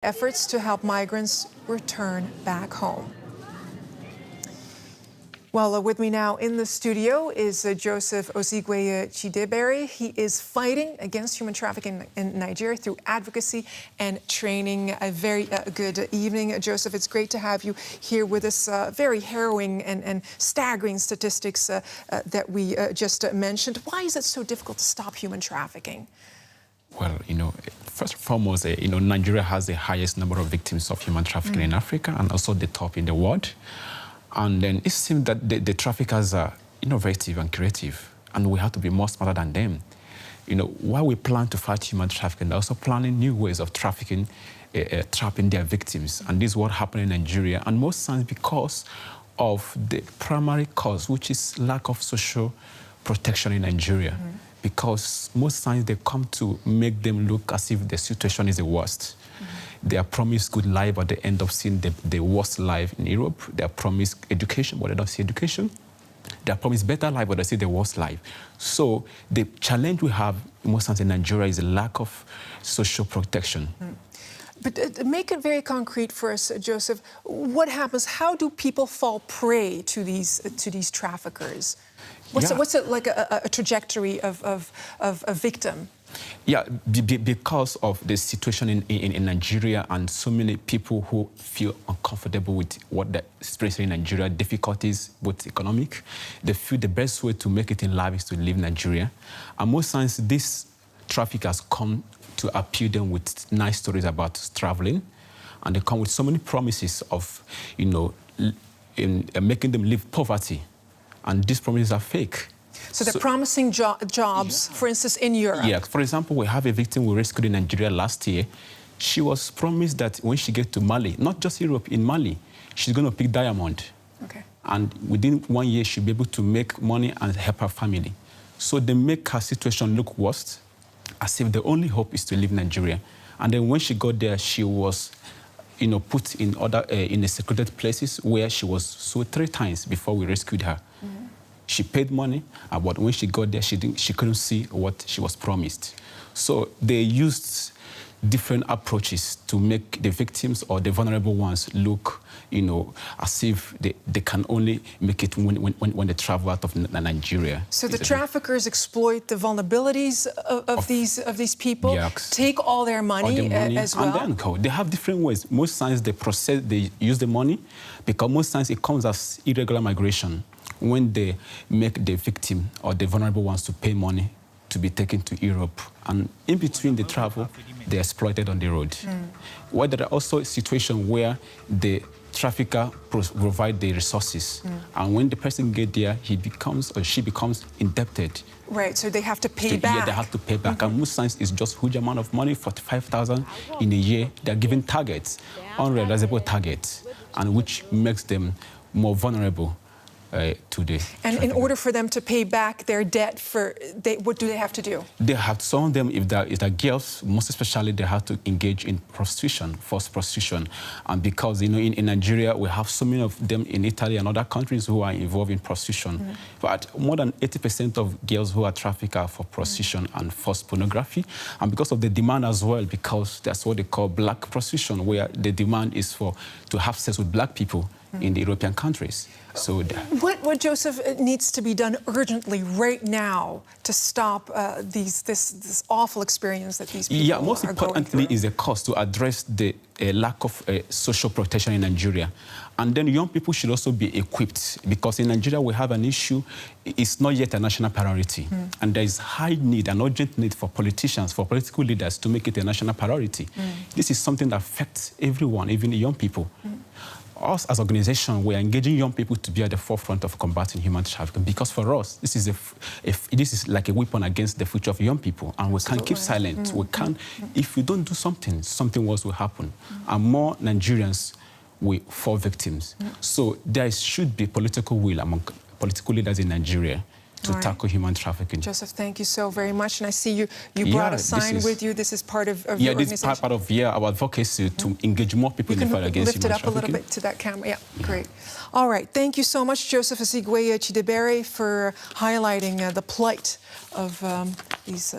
efforts to help migrants return back home. Well, with me now in the studio is Joseph Osuigwe Chidebere. He is fighting against human trafficking in Nigeria through advocacy and training. A very good evening, Joseph. It's great to have you here with us. Very harrowing and staggering statistics that we just mentioned. Why is it so difficult to stop human trafficking? Well, first and foremost, Nigeria has the highest number of victims of human trafficking in Africa and also the top in the world. And then it seems that the traffickers are innovative and creative, and we have to be more smarter than them. While we plan to fight human trafficking, they're also planning new ways of trafficking, trapping their victims. And this is what happened in Nigeria, and most times because of the primary cause, which is lack of social protection in Nigeria. Because most times they come to make them look as if the situation is the worst. They are promised good life, but they end up seeing the worst life in Europe. They are promised education, but they don't see education. They are promised better life, but they see the worst life. So the challenge we have most times in Nigeria is a lack of social protection. But make it very concrete for us, Joseph. What happens? How do people fall prey to these traffickers? What's it like a trajectory of a victim? Yeah, because of the situation in Nigeria and so many people who feel uncomfortable with what they're experiencing in Nigeria, difficulties, both economic, they feel the best way to make it in life is to leave Nigeria. And most times, these traffickers come to appeal them with nice stories about traveling, and they come with so many promises of, making them leave poverty. And these promises are fake. So they're promising jobs, for instance, in Europe. Yeah, for example, we have a victim we rescued in Nigeria last year. She was promised that when she gets to Mali, not just Europe, in Mali, she's going to pick diamond. Okay. And within 1 year, she'll be able to make money and help her family. So they make her situation look worse, as if the only hope is to leave Nigeria. And then when she got there, she was put in in secluded places where she was sold 3 times before we rescued her. She paid money, but when she got there, she couldn't see what she was promised. So they used different approaches to make the victims or the vulnerable ones look, as if they can only make it when they travel out of Nigeria. So the traffickers exploit the vulnerabilities of these people, take all their money, as well. And then go. They have different ways. Most times they use the money because most times it comes as irregular migration when they make the victim or the vulnerable ones to pay money to be taken to Europe. And in between the travel, they're exploited on the road. Where there are also situations where the trafficker provide the resources. And when the person gets there, he becomes or she becomes indebted. Right, so they have to pay back. Yeah, they have to pay back. And most times it's just a huge amount of money, 45,000 in a year. They're given targets, unrealizable targets, and which makes them more vulnerable. And in order for them to pay back their debt, what do they have to do? They have, some of them, if they're girls, most especially, they have to engage in prostitution, forced prostitution. And because, in Nigeria, we have so many of them in Italy and other countries who are involved in prostitution. But more than 80% of girls who are trafficked are for prostitution and forced pornography. And because of the demand as well, because that's what they call black prostitution, where the demand is to have sex with black people in the European countries. So what Joseph, needs to be done urgently right now to stop this awful experience that these people are going through? Most importantly is the cost to address the lack of social protection in Nigeria. And then young people should also be equipped, because in Nigeria we have an issue. It's not yet a national priority. And there is high need, an urgent need for politicians, for political leaders to make it a national priority. This is something that affects everyone, even the young people. Us as an organization, we are engaging young people to be at the forefront of combating human trafficking, because for us, this is like a weapon against the future of young people, and we can't keep silent. We can't. If we don't do something, something worse will happen, and more Nigerians will fall victims. So there should be political will among political leaders in Nigeria to tackle human trafficking. Joseph, thank you so very much. And I see you brought a sign with you. This is part of your organization. This is part of our advocacy to engage more people in the fight against human trafficking. Lift it up a little bit to that camera. Yeah, great. All right. Thank you so much, Joseph Osuigwe Chidebere, for highlighting the plight of these